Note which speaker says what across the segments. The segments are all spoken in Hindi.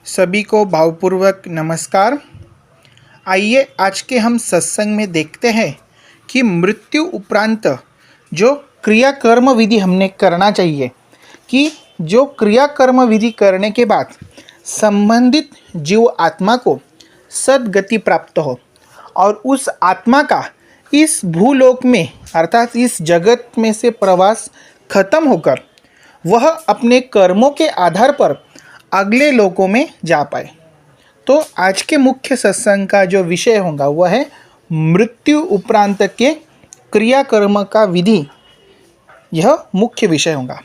Speaker 1: सभी को भावपूर्वक नमस्कार। आइए आज के हम सत्संग में देखते हैं कि मृत्यु उपरांत जो क्रिया कर्म विधि हमने करना चाहिए, कि जो क्रिया कर्म विधि करने के बाद संबंधित जीव आत्मा को सद्गति प्राप्त हो और उस आत्मा का इस भूलोक में अर्थात इस जगत में से प्रवास खत्म होकर वह अपने कर्मों के आधार पर अगले लोकों में जा पाए। तो आज के मुख्य सत्संग का जो विषय होगा वह है मृत्यु उपरांत के क्रियाकर्म का विधि। यह मुख्य विषय होगा।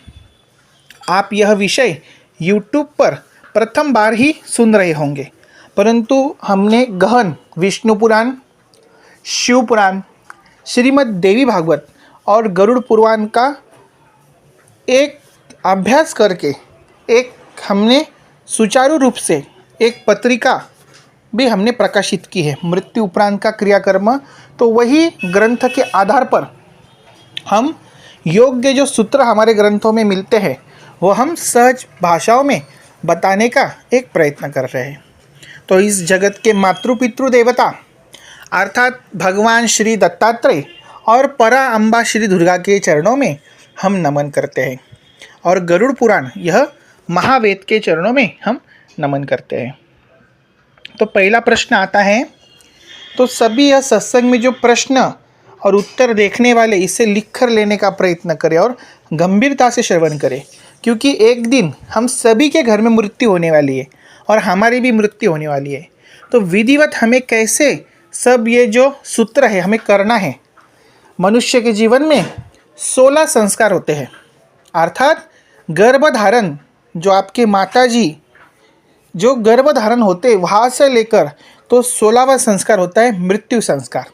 Speaker 1: आप यह विषय YouTube पर प्रथम बार ही सुन रहे होंगे, परंतु हमने गहन विष्णु पुराण, शिव पुराण, श्रीमद् देवी भागवत और गरुड़ पुराण का एक अभ्यास करके हमने सुचारू रूप से एक पत्रिका भी हमने प्रकाशित की है, मृत्यु उपरांत का क्रियाकर्म। तो वही ग्रंथ के आधार पर हम योग्य जो सूत्र हमारे ग्रंथों में मिलते हैं वो हम सहज भाषाओं में बताने का एक प्रयत्न कर रहे हैं। तो इस जगत के मातृपितृ देवता अर्थात भगवान श्री दत्तात्रेय और परा अम्बा श्री दुर्गा के चरणों में हम नमन करते हैं, और गरुड़ पुराण यह महावेद के चरणों में हम नमन करते हैं। तो पहला प्रश्न आता है, तो सभी यह सत्संग में जो प्रश्न और उत्तर देखने वाले इसे लिख कर लेने का प्रयत्न करें और गंभीरता से श्रवण करें, क्योंकि एक दिन हम सभी के घर में मृत्यु होने वाली है और हमारी भी मृत्यु होने वाली है। तो विधिवत हमें कैसे सब ये जो सूत्र है हमें करना है। मनुष्य के जीवन में 16 संस्कार होते हैं, अर्थात गर्भधारण जो आपके माताजी जो गर्भधारण होते वहाँ से लेकर तो 16वां संस्कार होता है मृत्यु संस्कार।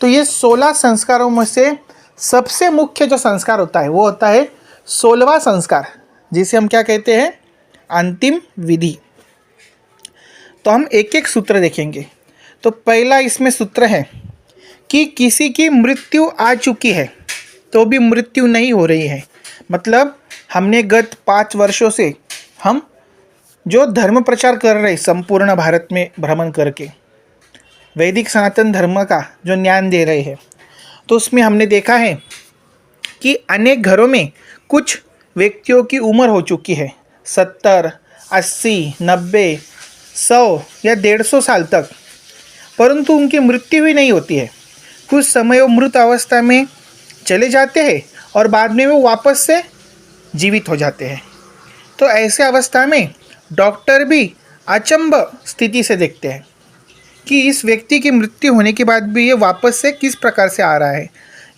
Speaker 1: तो ये 16 संस्कारों में से सबसे मुख्य जो संस्कार होता है वो होता है 16वां संस्कार, जिसे हम क्या कहते हैं, अंतिम विधि। तो हम एक एक सूत्र देखेंगे। तो पहला इसमें सूत्र है कि किसी की मृत्यु आ चुकी है तो भी मृत्यु नहीं हो रही है, मतलब हमने गत 5 वर्षों से हम जो धर्म प्रचार कर रहे संपूर्ण भारत में भ्रमण करके वैदिक सनातन धर्म का जो ज्ञान दे रहे हैं, तो उसमें हमने देखा है कि अनेक घरों में कुछ व्यक्तियों की उम्र हो चुकी है 70, 80, 90, 100 या 150 साल तक, परंतु उनकी मृत्यु ही नहीं होती है। कुछ समय वो मृत अवस्था में चले जाते हैं और बाद में वो वापस से जीवित हो जाते हैं। तो ऐसे अवस्था में डॉक्टर भी अचंभ स्थिति से देखते हैं कि इस व्यक्ति की मृत्यु होने के बाद भी ये वापस से किस प्रकार से आ रहा है,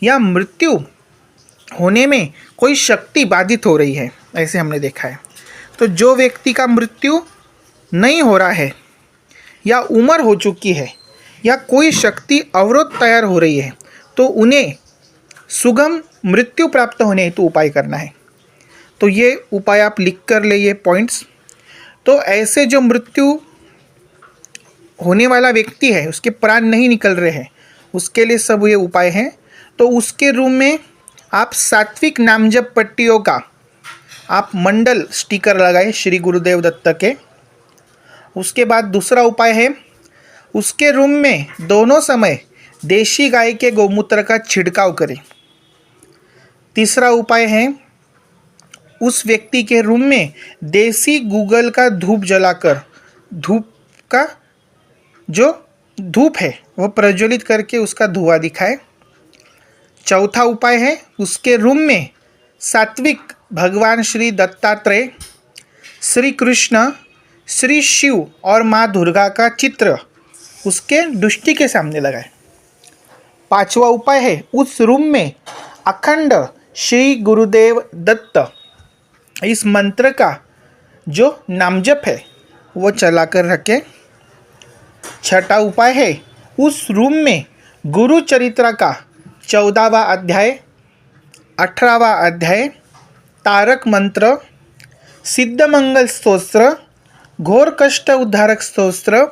Speaker 1: या मृत्यु होने में कोई शक्ति बाधित हो रही है, ऐसे हमने देखा है। तो जो व्यक्ति का मृत्यु नहीं हो रहा है या उम्र हो चुकी है या कोई शक्ति अवरोध तैयार हो रही है, तो उन्हें सुगम मृत्यु प्राप्त होने हेतु उपाय करना है। तो ये उपाय आप लिख कर ले, ये पॉइंट्स। तो ऐसे जो मृत्यु होने वाला व्यक्ति है उसके प्राण नहीं निकल रहे हैं, उसके लिए सब ये उपाय हैं। तो उसके रूम में आप सात्विक नामजप पट्टियों का आप मंडल स्टिकर लगाएं श्री गुरुदेव दत्त के। उसके बाद दूसरा उपाय है, उसके रूम में दोनों समय देशी गाय के गौमूत्र का छिड़काव करें। तीसरा उपाय है, उस व्यक्ति के रूम में देसी गूगल का धूप जलाकर धूप का जो धूप है वह प्रज्वलित करके उसका धुआं दिखाए। चौथा उपाय है, उसके रूम में सात्विक भगवान श्री दत्तात्रेय, श्री कृष्ण, श्री शिव और माँ दुर्गा का चित्र उसके दृष्टि के सामने लगाए। पांचवा उपाय है, उस रूम में अखंड श्री गुरुदेव दत्त इस मंत्र का जो नामजप है वो चला कर रखें। छठा उपाय है, उस रूम में गुरु चरित्र का 14वां अध्याय, 18वां अध्याय, तारक मंत्र, सिद्ध मंगल स्तोत्र, घोर कष्ट उद्धारक स्तोत्र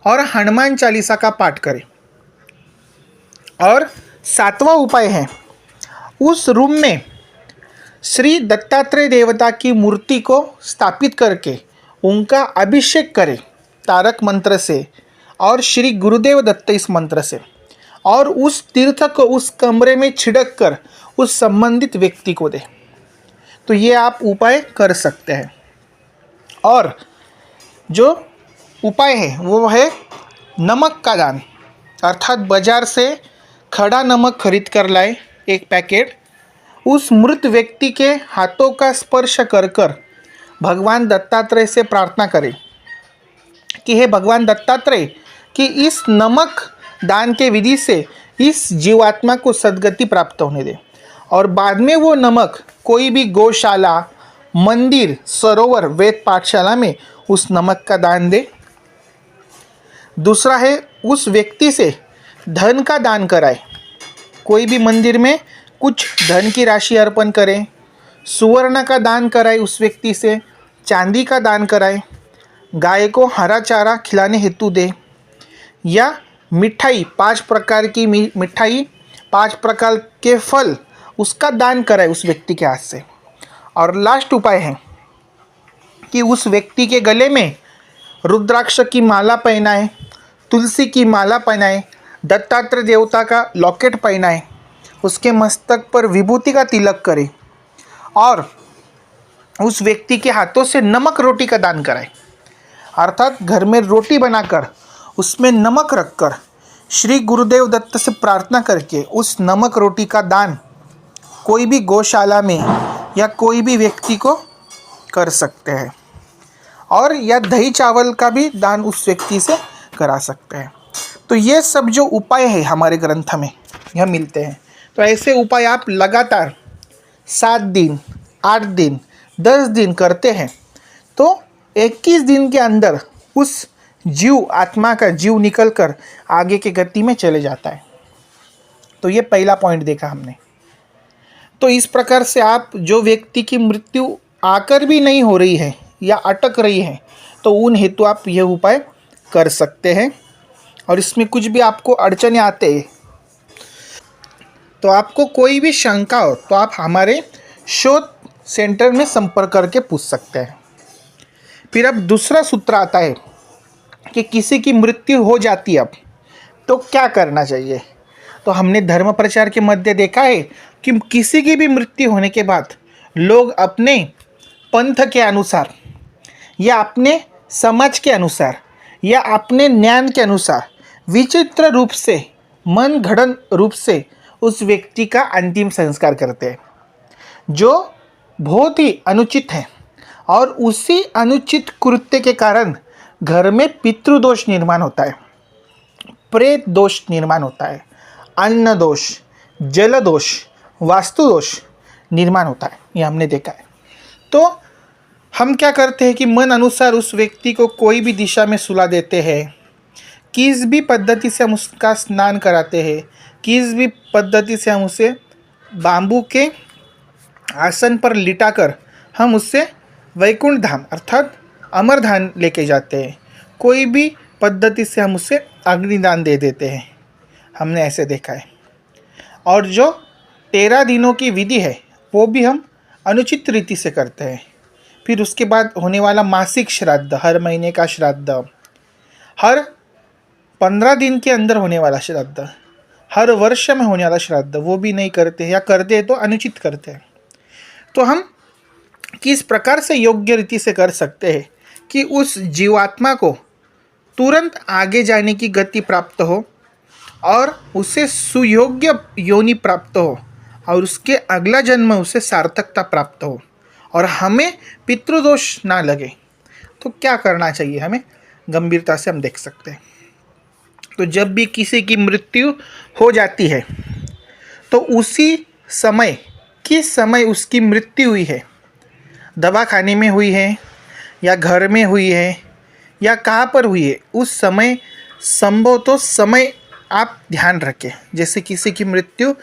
Speaker 1: और हनुमान चालीसा का पाठ करें। और 7वां उपाय है, उस रूम में श्री दत्तात्रेय देवता की मूर्ति को स्थापित करके उनका अभिषेक करें तारक मंत्र से और श्री गुरुदेव दत्त इस मंत्र से, और उस तीर्थ को उस कमरे में छिड़क कर उस संबंधित व्यक्ति को दे। तो ये आप उपाय कर सकते हैं। और जो उपाय है वो है नमक का दान, अर्थात बाजार से खड़ा नमक खरीद कर लाए 1 पैकेट, उस मृत व्यक्ति के हाथों का स्पर्श कर कर भगवान दत्तात्रेय से प्रार्थना करें कि हे भगवान दत्तात्रेय, कि इस नमक दान के विधि से इस जीवात्मा को सद्गति प्राप्त होने दे, और बाद में वो नमक कोई भी गौशाला, मंदिर, सरोवर, वेद पाठशाला में उस नमक का दान दे। दूसरा है उस व्यक्ति से धन का दान कराए, कोई भी मंदिर में कुछ धन की राशि अर्पण करें, सुवर्ण का दान कराए उस व्यक्ति से, चांदी का दान कराए, गाय को हरा चारा खिलाने हेतु दे, या मिठाई 5 प्रकार की मिठाई, 5 प्रकार के फल उसका दान कराए उस व्यक्ति के हाथ से। और लास्ट उपाय है कि उस व्यक्ति के गले में रुद्राक्ष की माला पहनाए, तुलसी की माला पहनाए, दत्तात्रेय देवता का लॉकेट पहनाए, उसके मस्तक पर विभूति का तिलक करे, और उस व्यक्ति के हाथों से नमक रोटी का दान कराए। अर्थात घर में रोटी बनाकर उसमें नमक रखकर श्री गुरुदेव दत्त से प्रार्थना करके उस नमक रोटी का दान कोई भी गौशाला में या कोई भी व्यक्ति को कर सकते हैं, और या दही चावल का भी दान उस व्यक्ति से करा सकते हैं। तो ये सब जो उपाय है हमारे ग्रंथ में यह मिलते हैं। तो ऐसे उपाय आप लगातार 7 दिन, 8 दिन, 10 दिन करते हैं तो 21 दिन के अंदर उस आत्मा का जीव निकल कर आगे के गति में चले जाता है। तो ये पहला पॉइंट देखा हमने। तो इस प्रकार से आप जो व्यक्ति की मृत्यु आकर भी नहीं हो रही है या अटक रही है, तो उन हेतु आप यह उपाय कर सकते हैं। और इसमें कुछ भी आपको अड़चने आते हैं तो आपको कोई भी शंका हो तो आप हमारे शोध सेंटर में संपर्क करके पूछ सकते हैं। फिर अब दूसरा सूत्र आता है कि किसी की मृत्यु हो जाती है अब तो क्या करना चाहिए। तो हमने धर्म प्रचार के मध्य देखा है कि किसी की भी मृत्यु होने के बाद लोग अपने पंथ के अनुसार या अपने समाज के अनुसार या अपने ज्ञान के अनुसार विचित्र रूप से, मन गढ़ंत रूप से उस व्यक्ति का अंतिम संस्कार करते हैं, जो बहुत ही अनुचित है। और उसी अनुचित कृत्य के कारण घर में पितृदोष निर्माण होता है, प्रेत दोष निर्माण होता है, अन्न दोष, जल दोष, वास्तु दोष निर्माण होता है। ये हमने देखा है। तो हम क्या करते हैं कि मन अनुसार उस व्यक्ति को कोई भी दिशा में सुला देते हैं, किस भी पद्धति से हम उसका स्नान कराते हैं, किस भी पद्धति से हम उसे बांबू के आसन पर लिटाकर हम उससे वैकुंठ धाम अर्थात अमरधाम लेके जाते हैं, कोई भी पद्धति से हम उसे अग्निदान दे देते हैं, हमने ऐसे देखा है। और जो 13 दिनों की विधि है वो भी हम अनुचित रीति से करते हैं। फिर उसके बाद होने वाला मासिक श्राद्ध, हर महीने का श्राद्ध, हर 15 दिन के अंदर होने वाला श्राद्ध, हर वर्ष में होने वाला श्राद्ध वो भी नहीं करते, या करते तो अनुचित करते हैं। तो हम किस प्रकार से योग्य रीति से कर सकते हैं कि उस जीवात्मा को तुरंत आगे जाने की गति प्राप्त हो और उसे सुयोग्य योनि प्राप्त हो और उसके अगला जन्म उसे सार्थकता प्राप्त हो और हमें पितृदोष ना लगे। तो क्या करना चाहिए हमें, गंभीरता से हम देख सकते हैं। तो जब भी किसी की मृत्यु हो जाती है तो उसी समय, किस समय उसकी मृत्यु हुई है, दवाखाने में हुई है या घर में हुई है या कहाँ पर हुई है, उस समय संभव तो समय आप ध्यान रखें। जैसे किसी की मृत्यु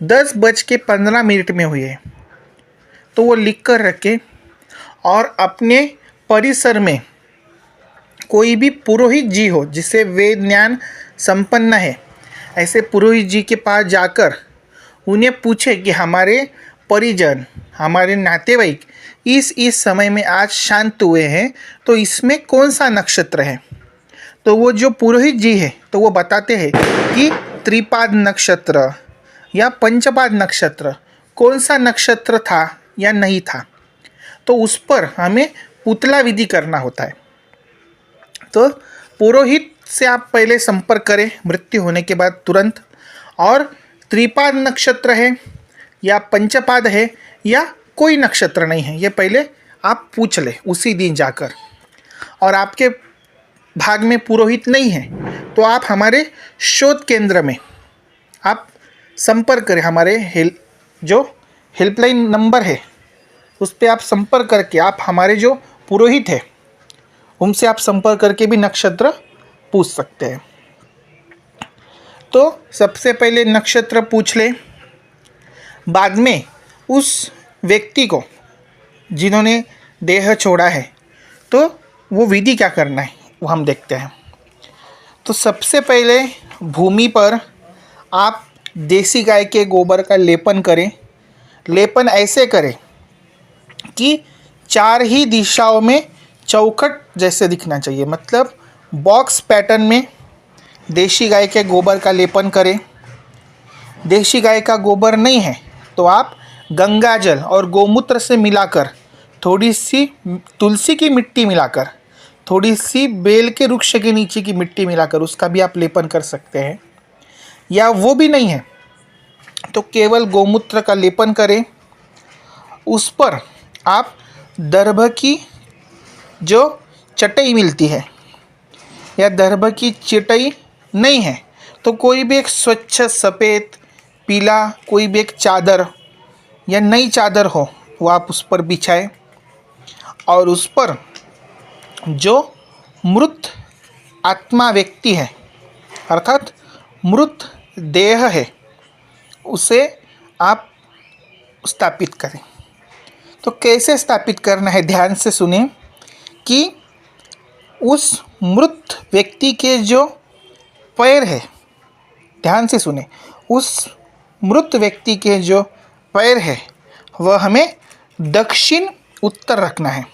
Speaker 1: 10:15 में हुई है तो वो लिख कर रखें, और अपने परिसर में कोई भी पुरोहित जी हो जिसे वेद ज्ञान संपन्न है, ऐसे पुरोहित जी के पास जाकर उन्हें पूछे कि हमारे परिजन, हमारे नातेवाईक इस समय में आज शांत हुए हैं, तो इसमें कौन सा नक्षत्र है? तो वो जो पुरोहित जी है तो वो बताते हैं कि त्रिपाद नक्षत्र या पंचपाद नक्षत्र कौन सा नक्षत्र था या नहीं था, तो उस पर हमें पुतला विधि करना होता है। तो पुरोहित से आप पहले संपर्क करें मृत्यु होने के बाद तुरंत, और त्रिपाद नक्षत्र है या पंचपाद है या कोई नक्षत्र नहीं है, ये पहले आप पूछ लें उसी दिन जाकर। और आपके भाग में पुरोहित नहीं है तो आप हमारे शोध केंद्र में आप संपर्क करें। हमारे जो हेल्पलाइन नंबर है उस पर आप संपर्क करके आप हमारे जो पुरोहित है उनसे आप संपर्क करके भी नक्षत्र पूछ सकते हैं। तो सबसे पहले नक्षत्र पूछ लें, बाद में उस व्यक्ति को जिन्होंने देह छोड़ा है तो वो विधि क्या करना है वो हम देखते हैं। तो सबसे पहले भूमि पर आप देसी गाय के गोबर का लेपन करें। लेपन ऐसे करें कि चार ही दिशाओं में चौखट जैसे दिखना चाहिए, मतलब बॉक्स पैटर्न में देशी गाय के गोबर का लेपन करें। देशी गाय का गोबर नहीं है तो आप गंगा जल और गोमूत्र से मिलाकर, थोड़ी सी तुलसी की मिट्टी मिलाकर, थोड़ी सी बेल के वृक्ष के नीचे की मिट्टी मिलाकर उसका भी आप लेपन कर सकते हैं। या वो भी नहीं है तो केवल गोमूत्र का लेपन करें। उस पर आप दर्भ की जो चटाई मिलती है या दर्भ की चटाई नहीं है तो कोई भी एक स्वच्छ सफ़ेद पीला कोई भी एक चादर या नई चादर हो वो आप उस पर बिछाएं, और उस पर जो मृत आत्मा व्यक्ति है अर्थात मृत देह है उसे आप स्थापित करें। तो कैसे स्थापित करना है ध्यान से सुने कि उस मृत व्यक्ति के जो पैर है, ध्यान से सुने, उस मृत व्यक्ति के जो पैर है वह हमें दक्षिण उत्तर रखना है।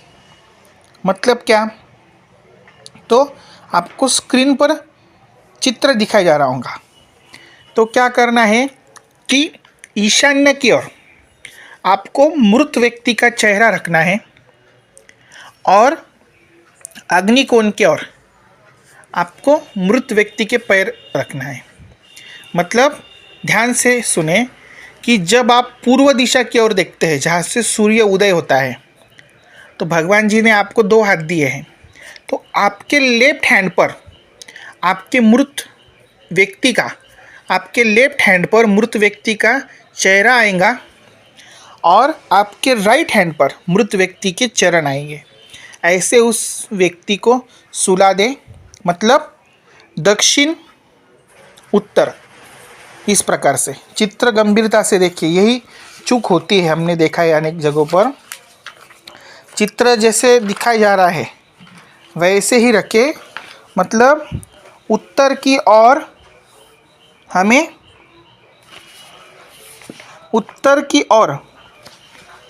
Speaker 1: मतलब क्या? तो आपको स्क्रीन पर चित्र दिखाया जा रहा होगा। तो क्या करना है कि ईशान्य की ओर आपको मृत व्यक्ति का चेहरा रखना है और अग्निकोण की ओर आपको मृत व्यक्ति के पैर रखना है। मतलब ध्यान से सुने कि जब आप पूर्व दिशा की ओर देखते हैं जहाँ से सूर्य उदय होता है, तो भगवान जी ने आपको दो हाथ दिए हैं, तो आपके लेफ्ट हैंड पर आपके मृत व्यक्ति का, आपके लेफ्ट हैंड पर मृत व्यक्ति का चेहरा आएगा और आपके राइट हैंड पर मृत व्यक्ति के चरण आएंगे। ऐसे उस व्यक्ति को सुला दें, मतलब दक्षिण उत्तर, इस प्रकार से। चित्र गंभीरता से देखिए, यही चूक होती है, हमने देखा है अनेक जगहों पर। चित्र जैसे दिखाया जा रहा है वैसे ही रखें, मतलब उत्तर की ओर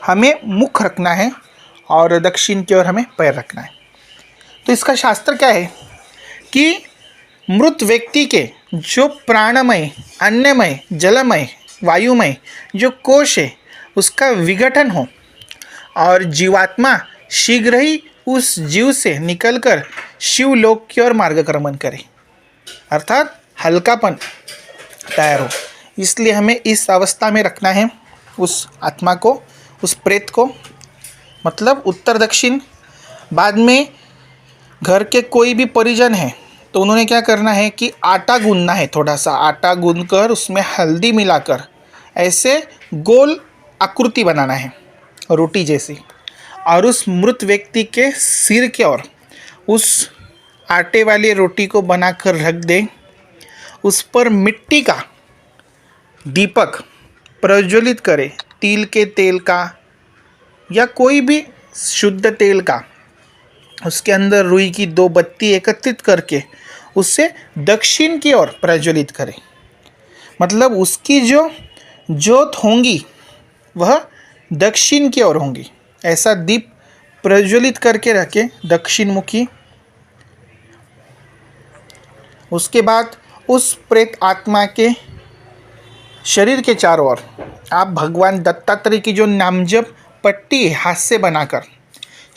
Speaker 1: हमें मुख रखना है और दक्षिण की ओर हमें पैर रखना है। तो इसका शास्त्र क्या है कि मृत व्यक्ति के जो प्राणमय, अन्नमय, जलमय, वायुमय जो कोश है उसका विघटन हो और जीवात्मा शीघ्र ही उस जीव से निकलकर शिवलोक की ओर मार्गक्रमण करे, अर्थात हल्कापन तैयार हो। इसलिए हमें इस अवस्था में रखना है उस आत्मा को, उस प्रेत को, मतलब उत्तर दक्षिण। बाद में घर के कोई भी परिजन है तो उन्होंने क्या करना है कि आटा गूंदना है, थोड़ा सा आटा गूंदकर उसमें हल्दी मिलाकर ऐसे गोल आकृति बनाना है रोटी जैसी, और उस मृत व्यक्ति के सिर की ओर उस आटे वाली रोटी को बनाकर रख दें। उस पर मिट्टी का दीपक प्रज्वलित करें, तिल के तेल का या कोई भी शुद्ध तेल का, उसके अंदर रुई की 2 बत्ती एकत्रित करके उससे दक्षिण की ओर प्रज्वलित करें। मतलब उसकी जो ज्योत होंगी वह दक्षिण की ओर होंगी। ऐसा दीप प्रज्वलित करके रखें दक्षिण मुखी। उसके बाद उस प्रेत आत्मा के शरीर के चारों ओर आप भगवान दत्तात्रेय की जो नामजप पट्टी है हाथ से बनाकर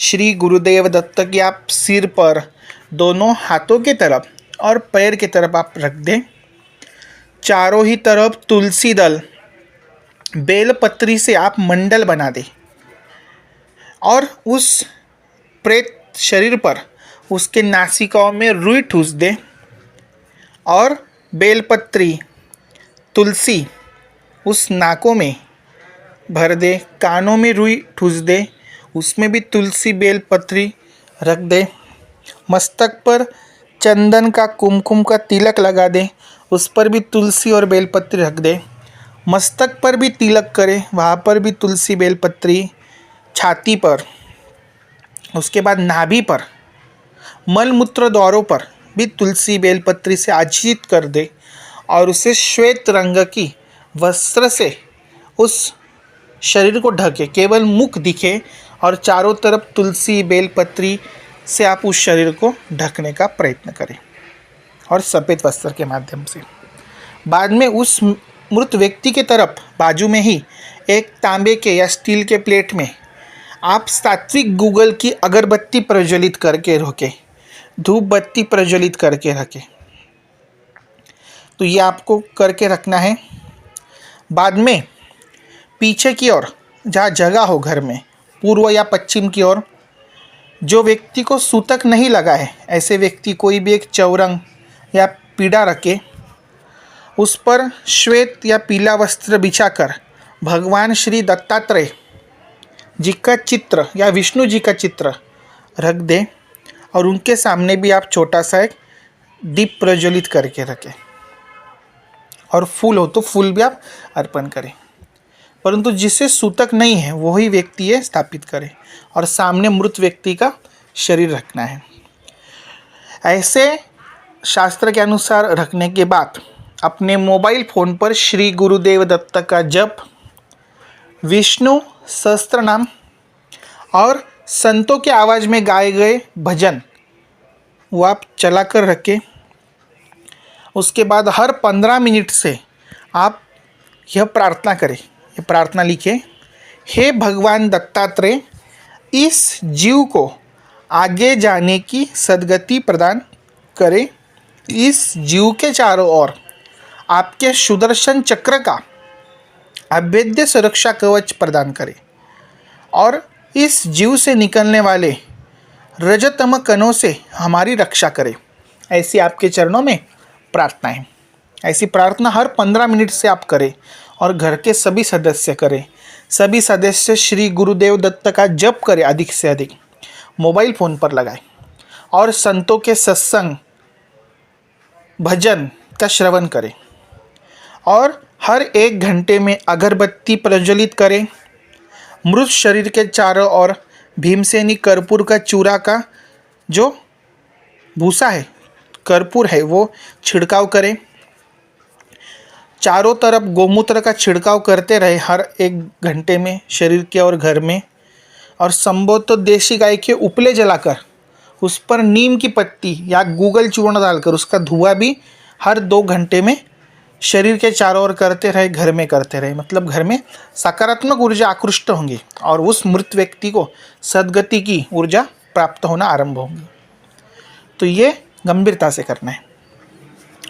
Speaker 1: श्री गुरुदेव दत्त की आप सिर पर, दोनों हाथों के तरफ और पैर की तरफ आप रख दें। चारों ही तरफ तुलसी दल, बेलपत्री से आप मंडल बना दें और उस प्रेत शरीर पर उसके नासिकाओं में रुई ठूस दें और बेलपत्री, तुलसी उस नाकों में भर दे, कानों में रुई ठूस दे, उसमें भी तुलसी बेलपत्री रख दे। मस्तक पर चंदन का कुमकुम का तिलक लगा दे, उस पर भी तुलसी और बेलपत्री रख दे। मस्तक पर भी तिलक करे, वहाँ पर भी तुलसी बेलपत्री। छाती पर, उसके बाद नाभि पर, मलमूत्र द्वारों पर भी तुलसी बेलपत्री से आच्छादित कर दे और उसे श्वेत रंग की वस्त्र से उस शरीर को ढके, केवल मुख दिखे और चारों तरफ तुलसी बेलपत्री से आप उस शरीर को ढकने का प्रयत्न करें और सफ़ेद वस्त्र के माध्यम से। बाद में उस मृत व्यक्ति के तरफ बाजू में ही एक तांबे के या स्टील के प्लेट में आप सात्विक गूगल की अगरबत्ती प्रज्वलित करके रखें, धूप बत्ती प्रज्वलित करके रखें। तो ये आपको करके रखना है। बाद में पीछे की ओर जहाँ जगह हो घर में, पूर्व या पश्चिम की ओर, जो व्यक्ति को सूतक नहीं लगा है ऐसे व्यक्ति कोई भी एक चौरंग या पीढ़ा रखे, उस पर श्वेत या पीला वस्त्र बिछाकर भगवान श्री दत्तात्रेय जी का चित्र या विष्णु जी का चित्र रख दें और उनके सामने भी आप छोटा सा एक दीप प्रज्वलित करके रखें और फूल हो तो फूल भी आप अर्पण करें। परंतु जिसे सूतक नहीं है वही व्यक्ति ये स्थापित करे और सामने मृत व्यक्ति का शरीर रखना है। ऐसे शास्त्र के अनुसार रखने के बाद अपने मोबाइल फ़ोन पर श्री गुरुदेव दत्त का जप, विष्णु सहस्त्र नाम और संतों के आवाज़ में गाए गए भजन वो आप चला कर रखें। उसके बाद हर 15 मिनट से आप यह प्रार्थना करें, ये प्रार्थना लिखें, हे भगवान दत्तात्रेय, इस जीव को आगे जाने की सद्गति प्रदान करें। इस जीव के चारों ओर आपके सुदर्शन चक्र का अभेद्य सुरक्षा कवच प्रदान करें और इस जीव से निकलने वाले रजतम कणों से हमारी रक्षा करें। ऐसी आपके चरणों में प्रार्थना है। ऐसी प्रार्थना हर 15 मिनट से आप करें और घर के सभी सदस्य करें। सभी सदस्य श्री गुरुदेव दत्त का जप करें, अधिक से अधिक मोबाइल फ़ोन पर लगाएं और संतों के सत्संग भजन का श्रवण करें और हर 1 घंटे में अगरबत्ती प्रज्वलित करें। मृत शरीर के चारों ओर भीमसेनी कर्पूर का चूरा का जो भूसा है, कर्पूर है, वो छिड़काव करें। चारों तरफ गोमूत्र का छिड़काव करते रहे हर 1 घंटे में शरीर के और घर में। और संभवतः देशी गाय के उपले जलाकर उस पर नीम की पत्ती या गूगल चूर्ण डालकर उसका धुआं भी हर 2 घंटे में शरीर के चारों ओर करते रहे, घर में करते रहे। मतलब घर में सकारात्मक ऊर्जा आकृष्ट होंगी और उस मृत व्यक्ति को सद्गति की ऊर्जा प्राप्त होना आरंभ होगी। तो ये गंभीरता से करना है।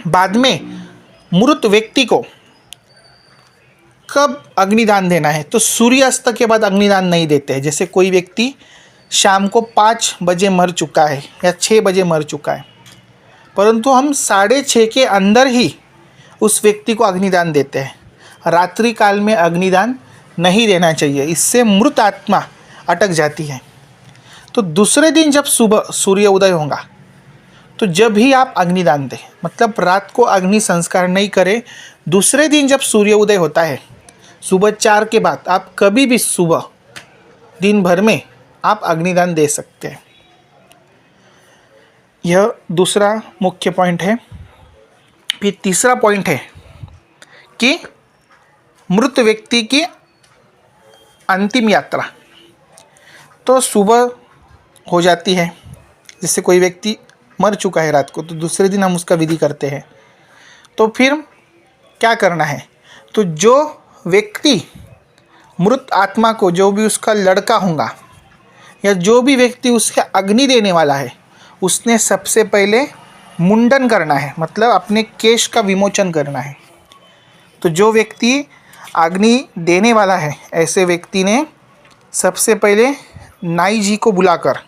Speaker 1: बाद में मृत व्यक्ति को कब अग्निदान देना है, तो सूर्यास्त के बाद अग्निदान नहीं देते हैं। जैसे कोई व्यक्ति शाम को 5 बजे मर चुका है या 6 बजे मर चुका है, परंतु हम 6:30 के अंदर ही उस व्यक्ति को अग्निदान देते हैं। रात्रि काल में अग्निदान नहीं देना चाहिए, इससे मृत आत्मा अटक जाती है। तो दूसरे दिन जब सुबह सूर्य उदय होगा तो जब ही आप अग्निदान दें, मतलब रात को अग्नि संस्कार नहीं करें। दूसरे दिन जब सूर्य उदय होता है सुबह 4 के बाद आप कभी भी सुबह दिन भर में आप अग्निदान दे सकते हैं। यह दूसरा मुख्य पॉइंट है। फिर तीसरा पॉइंट है कि मृत व्यक्ति की अंतिम यात्रा। तो सुबह हो जाती है, जैसे कोई व्यक्ति मर चुका है रात को तो दूसरे दिन हम उसका विधि करते हैं। तो फिर क्या करना है, तो जो व्यक्ति मृत आत्मा को, जो भी उसका लड़का होगा या जो भी व्यक्ति उसके अग्नि देने वाला है, उसने सबसे पहले मुंडन करना है, मतलब अपने केश का विमोचन करना है। तो जो व्यक्ति अग्नि देने वाला है, ऐसे व्यक्ति ने सबसे पहले नाई जी को बुलाकर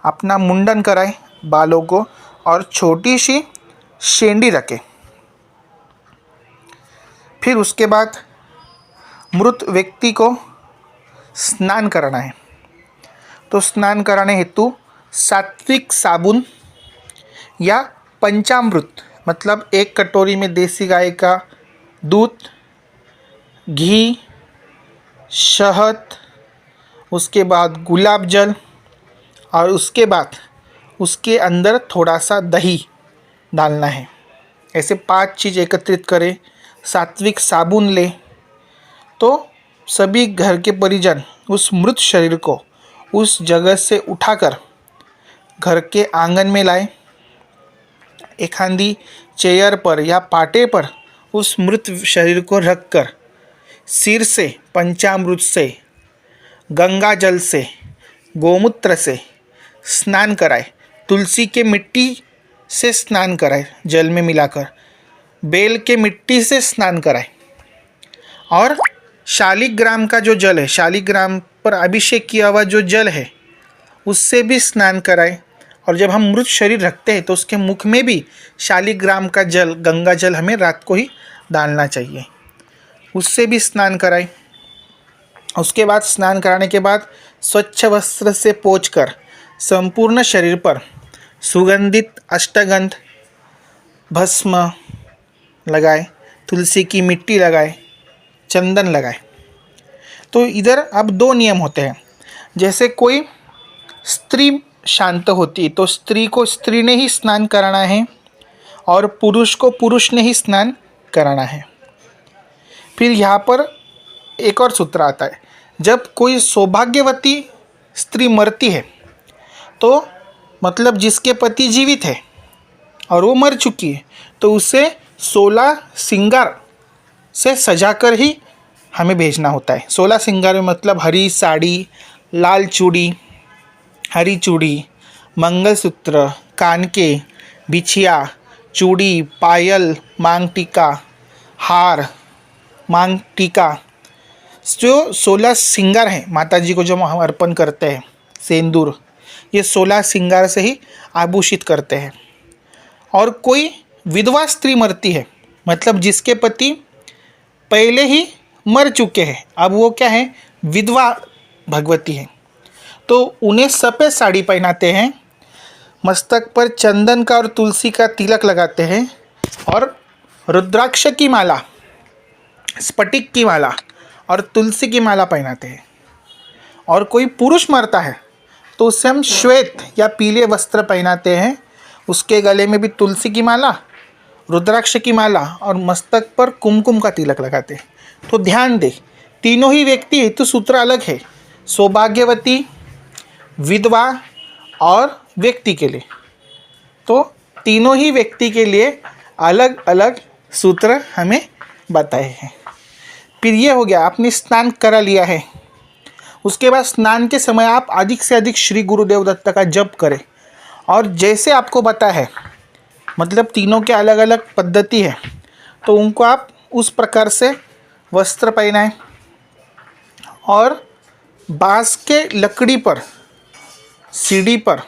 Speaker 1: अपना मुंडन कराए बालों को, और छोटी सी शेंडी रखे। फिर उसके बाद मृत व्यक्ति को स्नान कराना है। तो स्नान कराने हेतु सात्विक साबुन या पंचामृत, मतलब एक कटोरी में देसी गाय का दूध, घी, शहद, उसके बाद गुलाब जल, और उसके बाद उसके अंदर थोड़ा सा दही डालना है। ऐसे 5 चीज़ एकत्रित करें, सात्विक साबुन ले। तो सभी घर के परिजन उस मृत शरीर को उस जगह से उठाकर घर के आंगन में लाए। एक आंधी चेयर पर या पाटे पर उस मृत शरीर को रखकर सिर से पंचामृत से, गंगा जल से, गोमूत्र से स्नान कराए। तुलसी के मिट्टी से स्नान कराए, जल में मिलाकर बेल के मिट्टी से स्नान कराए, और शालिग्राम का जो जल है, शालिग्राम पर अभिषेक किया हुआ जो जल है, उससे भी स्नान कराए। और जब हम मृत शरीर रखते हैं तो उसके मुख में भी शालिग्राम का जल, गंगा जल हमें रात को ही डालना चाहिए, उससे भी स्नान कराए। उसके बाद स्नान कराने के बाद स्वच्छ वस्त्र से पोंछकर संपूर्ण शरीर पर सुगंधित अष्टगंध भस्म लगाए, तुलसी की मिट्टी लगाए, चंदन लगाए। तो इधर अब 2 नियम होते हैं। जैसे कोई स्त्री शांत होती है तो स्त्री को स्त्री ने ही स्नान कराना है, और पुरुष को पुरुष ने ही स्नान कराना है। फिर यहाँ पर एक और सूत्र आता है, जब कोई सौभाग्यवती स्त्री मरती है, तो मतलब जिसके पति जीवित है और वो मर चुकी है, तो उसे 16 श्रृंगार से सजाकर ही हमें भेजना होता है। 16 श्रृंगार में मतलब हरी साड़ी, लाल चूड़ी, हरी चूड़ी, मंगलसूत्र, कानके, बिछिया, चूड़ी, पायल, मांग टीका, हार, मांग टीका, जो 16 श्रृंगार हैं माता जी को जो हम अर्पण करते हैं, सेंदूर, ये 16 श्रृंगार से ही आभूषित करते हैं। और कोई विधवा स्त्री मरती है, मतलब जिसके पति पहले ही मर चुके हैं, अब वो क्या है, विधवा भगवती है, तो उन्हें सफ़ेद साड़ी पहनाते हैं, मस्तक पर चंदन का और तुलसी का तिलक लगाते हैं, और रुद्राक्ष की माला, स्फटिक की माला और तुलसी की माला पहनाते हैं। और कोई पुरुष मरता है तो उससे हम श्वेत या पीले वस्त्र पहनाते हैं, उसके गले में भी तुलसी की माला, रुद्राक्ष की माला और मस्तक पर कुमकुम का तिलक लगाते हैं। तो ध्यान दे, तीनों ही व्यक्ति हेतु सूत्र अलग है, सौभाग्यवती, विधवा और व्यक्ति के लिए। तो तीनों ही व्यक्ति के लिए अलग अलग सूत्र हमें बताए हैं। फिर ये हो गया, आपने स्नान करा लिया है। उसके बाद स्नान के समय आप अधिक से अधिक श्री गुरुदेव दत्त का जप करें, और जैसे आपको पता है, मतलब तीनों के अलग अलग पद्धति है, तो उनको आप उस प्रकार से वस्त्र पहनाएं, और बांस के लकड़ी पर, सीढ़ी पर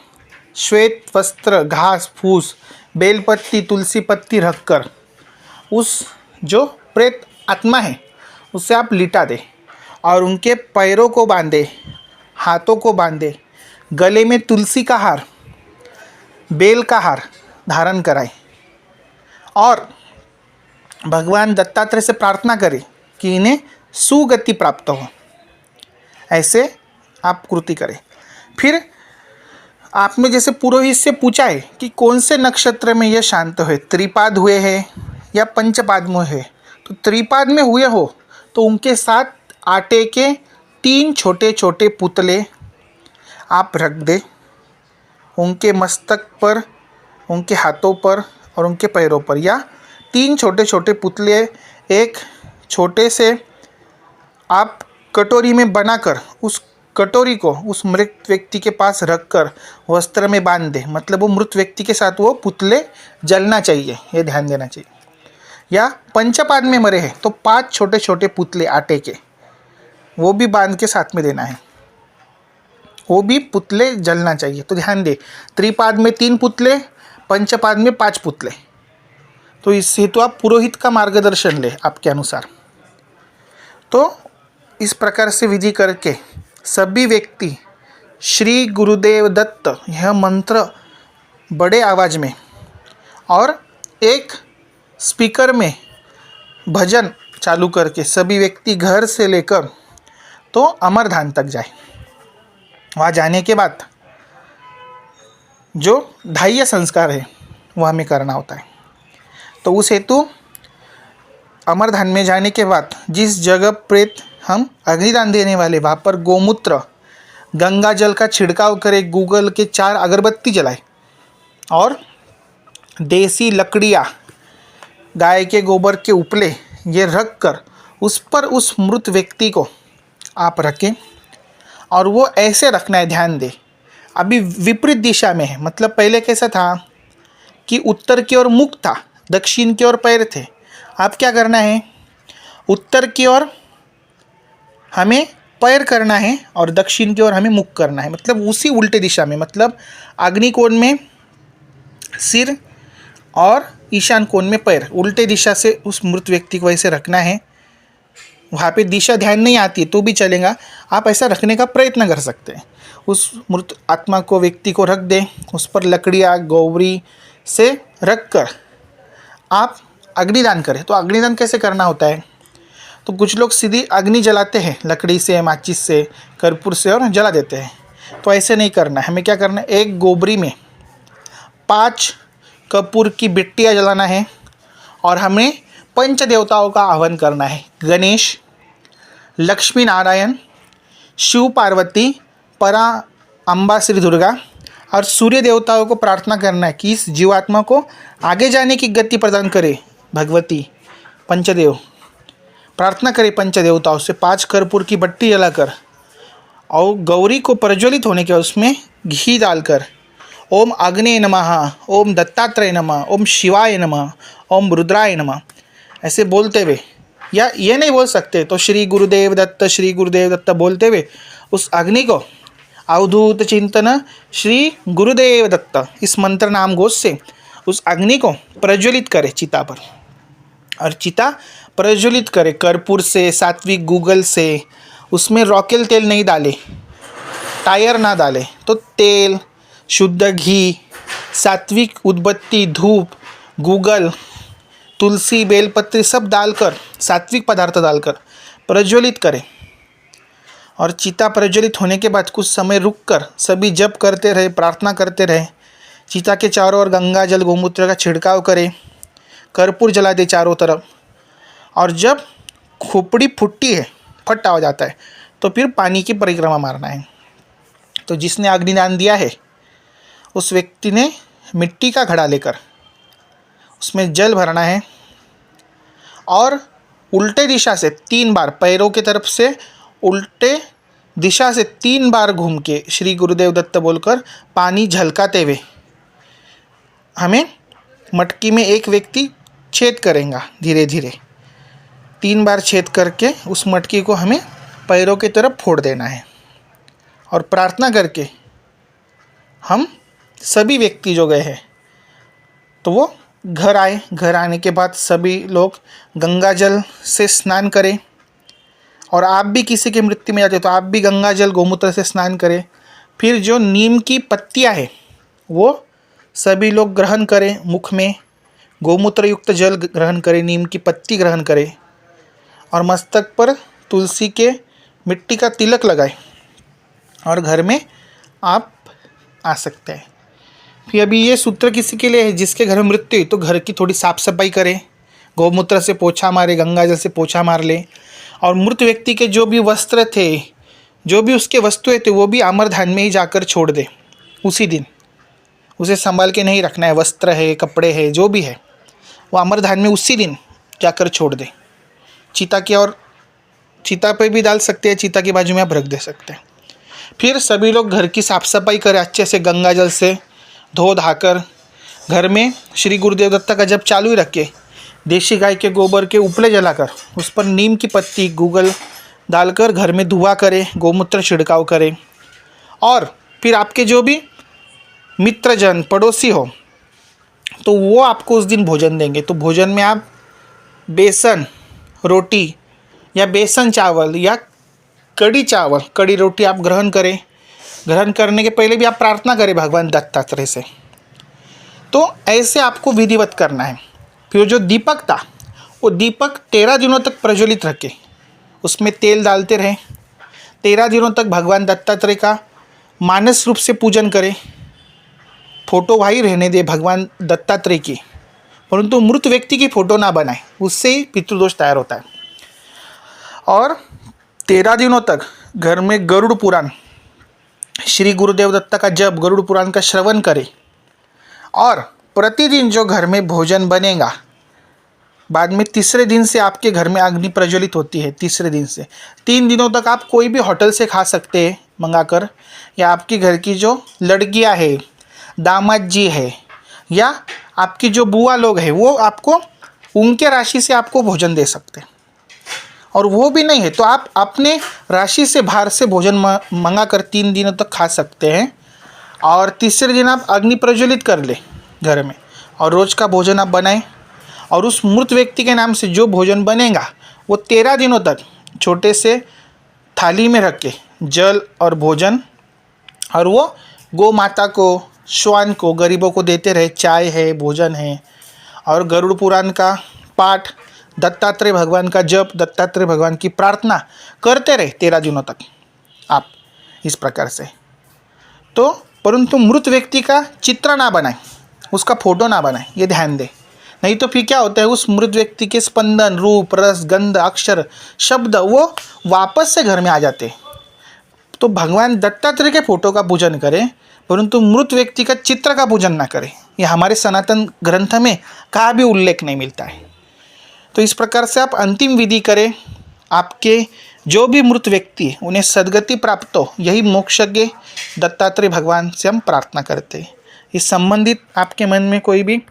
Speaker 1: श्वेत वस्त्र, घास फूस, बेलपत्ती, तुलसी पत्ती रखकर उस जो प्रेत आत्मा है उसे आप लिटा दें, और उनके पैरों को बांधे, हाथों को बांधे, गले में तुलसी का हार, बेल का हार धारण कराएं, और भगवान दत्तात्रेय से प्रार्थना करें कि इन्हें सुगति प्राप्त हो। ऐसे आप कृति करें। फिर आपने जैसे पुरोहित से पूछा है कि कौन से नक्षत्र में ये शांत हुए, त्रिपाद हुए हैं या पंचपाद में है, तो त्रिपाद में हुए हो तो उनके साथ आटे के 3 छोटे छोटे पुतले आप रख दें, उनके मस्तक पर, उनके हाथों पर और उनके पैरों पर, या 3 छोटे छोटे पुतले एक छोटे से आप कटोरी में बनाकर उस कटोरी को उस मृत व्यक्ति के पास रखकर वस्त्र में बांध दे। मतलब वो मृत व्यक्ति के साथ वो पुतले जलना चाहिए, ये ध्यान देना चाहिए। या पंचपाद में मरे हैं तो 5 छोटे छोटे पुतले आटे के, वो भी बांध के साथ में देना है, वो भी पुतले जलना चाहिए। तो ध्यान दे, त्रिपाद में 3 पुतले, पंचपाद में 5 पुतले। तो इस हेतु आप पुरोहित का मार्गदर्शन ले आपके अनुसार। तो इस प्रकार से विधि करके सभी व्यक्ति श्री गुरुदेव दत्त यह मंत्र बड़े आवाज़ में और एक स्पीकर में भजन चालू करके सभी व्यक्ति घर से लेकर तो अमरधाम तक जाए। वहाँ जाने के बाद जो दाह्य संस्कार है वह हमें करना होता है। तो उस हेतु अमरधाम में जाने के बाद जिस जगह प्रेत हम अग्निदान देने वाले, वहाँ पर गोमूत्र गंगा जल का छिड़काव करें, गूगल के 4 अगरबत्ती जलाए और देसी लकड़ियाँ, गाय के गोबर के उपले ये रख कर उस पर उस मृत व्यक्ति को आप रखें। और वो ऐसे रखना है, ध्यान दे, अभी विपरीत दिशा में है। मतलब पहले कैसा था कि उत्तर की ओर मुख था, दक्षिण की ओर पैर थे। आप क्या करना है, उत्तर की ओर हमें पैर करना है और दक्षिण की ओर हमें मुख करना है। मतलब उसी उल्टे दिशा में, मतलब अग्निकोण में सिर और ईशान कोण में पैर, उल्टे दिशा से उस मृत व्यक्ति को ऐसे रखना है। वहाँ पे दिशा ध्यान नहीं आती तो भी चलेगा, आप ऐसा रखने का प्रयत्न कर सकते हैं। उस मृत आत्मा को, व्यक्ति को रख दें, उस पर लकड़ियाँ गौरी से रख कर आप अग्निदान करें। तो अग्निदान कैसे करना होता है, तो कुछ लोग सीधी अग्नि जलाते हैं, लकड़ी से, माचिस से, कर्पूर से और जला देते हैं। तो ऐसे नहीं करना है। हमें क्या करना है, एक गोबरी में 5 कपूर की बिट्टियाँ जलाना है और हमें पंच देवताओं का आह्वान करना है। गणेश, लक्ष्मी नारायण, शिव पार्वती, परा अम्बा श्री दुर्गा और सूर्य देवताओं को प्रार्थना करना है कि इस जीवात्मा को आगे जाने की गति प्रदान करे। भगवती पंचदेव प्रार्थना करे पंच देवताओं से 5 कर्पूर की बत्ती जलाकर और गौरी को प्रज्वलित होने के उसमें घी डालकर ओम अग्ने नमः, ओम दत्तात्रेय नमः, ओम शिवाय नमः, ओम रुद्राय नमः ऐसे बोलते हुए, या ये नहीं बोल सकते तो श्री गुरुदेव दत्त, श्री गुरुदेव दत्त बोलते हुए उस अग्नि को अवधूत चिंतन श्री गुरुदेव दत्त इस मंत्र नाम घोष से उस अग्नि को प्रज्वलित करे चिता पर। और चिता प्रज्वलित करे कर्पूर से, सात्विक गूगल से। उसमें रॉकेल तेल नहीं डाले, टायर ना डाले, तो तेल, शुद्ध घी, सात्विक उद्बत्ती, धूप, गूगल, तुलसी, बेलपत्री सब डालकर, सात्विक पदार्थ डालकर प्रज्वलित करें। और चिता प्रज्वलित होने के बाद कुछ समय रुककर सभी जप करते रहे, प्रार्थना करते रहे। चिता के चारों ओर गंगा जल गोमूत्र का छिड़काव करें, कर्पूर जला दे चारों तरफ। और जब खोपड़ी फुट्टी है, फट्टा हो जाता है, तो फिर पानी की परिक्रमा मारना है। तो जिसने अग्निदान दिया है उस व्यक्ति ने मिट्टी का घड़ा लेकर उसमें जल भरना है और उल्टे दिशा से 3 बार, पैरों की तरफ से उल्टे दिशा से 3 बार घूम के श्री गुरुदेव दत्त बोलकर पानी झलकाते हुए हमें मटकी में एक व्यक्ति छेद करेगा। धीरे धीरे 3 बार छेद करके उस मटकी को हमें पैरों की तरफ फोड़ देना है। और प्रार्थना करके हम सभी व्यक्ति जो गए हैं तो वो घर आए। घर आने के बाद सभी लोग गंगा जल से स्नान करें। और आप भी किसी की मृत्यु में जाते हो तो आप भी गंगा जल गोमूत्र से स्नान करें। फिर जो नीम की पत्तियां हैं वो सभी लोग ग्रहण करें, मुख में गोमूत्र युक्त जल ग्रहण करें, नीम की पत्ती ग्रहण करें और मस्तक पर तुलसी के मिट्टी का तिलक लगाएं और घर में आप आ सकते हैं। फिर अभी ये सूत्र किसी के लिए है जिसके घर में मृत्यु हुई तो घर की थोड़ी साफ सफाई करें, गोमूत्र से पोछा मारे, गंगा जल से पोछा मार ले। और मृत व्यक्ति के जो भी वस्त्र थे, जो भी उसके वस्तुएं थे वो भी अमरधान में ही जाकर छोड़ दे उसी दिन। उसे संभाल के नहीं रखना है, वस्त्र है, कपड़े है, जो भी है वो अमरधान में उसी दिन जाकर छोड़ दे। चिता की और चिता पे भी डाल सकते हैं, चिता की बाजू में आप रख दे सकते हैं। फिर सभी लोग घर की साफ सफाई करें अच्छे से, गंगा जल से धो धाकर। घर में श्री गुरुदेव दत्ता का जप चालू ही रखे। देशी गाय के गोबर के उपले जलाकर उस पर नीम की पत्ती गूगल डालकर घर में धुआं करें, गोमूत्र छिड़काव करें। और फिर आपके जो भी मित्रजन पड़ोसी हो तो वो आपको उस दिन भोजन देंगे। तो भोजन में आप बेसन रोटी या बेसन चावल या कड़ी चावल, कड़ी रोटी आप ग्रहण करें। ग्रहण करने के पहले भी आप प्रार्थना करें भगवान दत्तात्रेय से। तो ऐसे आपको विधिवत करना है। फिर जो दीपक था वो दीपक 13 दिनों तक प्रज्वलित रखें, उसमें तेल डालते रहें। 13 दिनों तक भगवान दत्तात्रेय का मानस रूप से पूजन करें। फोटो वही रहने दे भगवान दत्तात्रेय की, परंतु मृत व्यक्ति की फोटो ना बनाए, उससे ही पितृदोष तैयार होता है। और 13 दिनों तक घर में गरुड़ पुराण, श्री गुरुदेव दत्ता का जप, गरुड़ पुराण का श्रवण करें। और प्रतिदिन जो घर में भोजन बनेगा, बाद में तीसरे दिन से आपके घर में अग्नि प्रज्वलित होती है। तीसरे दिन से 3 दिनों तक आप कोई भी होटल से खा सकते हैं मंगाकर, या आपकी घर की जो लड़कियां है, दामाद जी है, या आपकी जो बुआ लोग हैं वो आपको उनके राशि से आपको भोजन दे सकते हैं। और वो भी नहीं है तो आप अपने राशि से बाहर से भोजन मंगा कर 3 दिनों तक खा सकते हैं। और तीसरे दिन आप अग्नि प्रज्वलित कर ले घर में, और रोज़ का भोजन आप बनाएं। और उस मृत व्यक्ति के नाम से जो भोजन बनेगा वो 13 दिनों तक छोटे से थाली में रख के जल और भोजन, और वो गौ माता को, श्वान को, गरीबों को देते रहे। चाय है, भोजन है, और गरुड़ पुराण का पाठ, दत्तात्रेय भगवान का जप, दत्तात्रेय भगवान की प्रार्थना करते रहे 13 दिनों तक आप इस प्रकार से। तो परंतु मृत व्यक्ति का चित्र ना बनाए, उसका फोटो ना बनाए, ये ध्यान दें। नहीं तो फिर क्या होता है, उस मृत व्यक्ति के स्पंदन, रूप, रस, गंध, अक्षर, शब्द वो वापस से घर में आ जाते हैं। तो भगवान दत्तात्रेय के फोटो का पूजन करें, परंतु मृत व्यक्ति का चित्र का पूजन ना करें। ये हमारे सनातन ग्रंथ में कहाँ भी उल्लेख नहीं मिलता है। तो इस प्रकार से आप अंतिम विधि करें। आपके जो भी मृत व्यक्ति है उन्हें सद्गति प्राप्त हो, यही मोक्षज्ञ दत्तात्रेय भगवान से हम प्रार्थना करते हैं। इस संबंधित आपके मन में कोई भी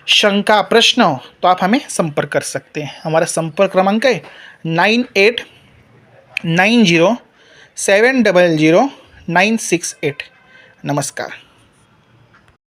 Speaker 1: शंका, प्रश्न हो तो आप हमें संपर्क कर सकते हैं। हमारा संपर्क क्रमांक है 9890700968। नमस्कार।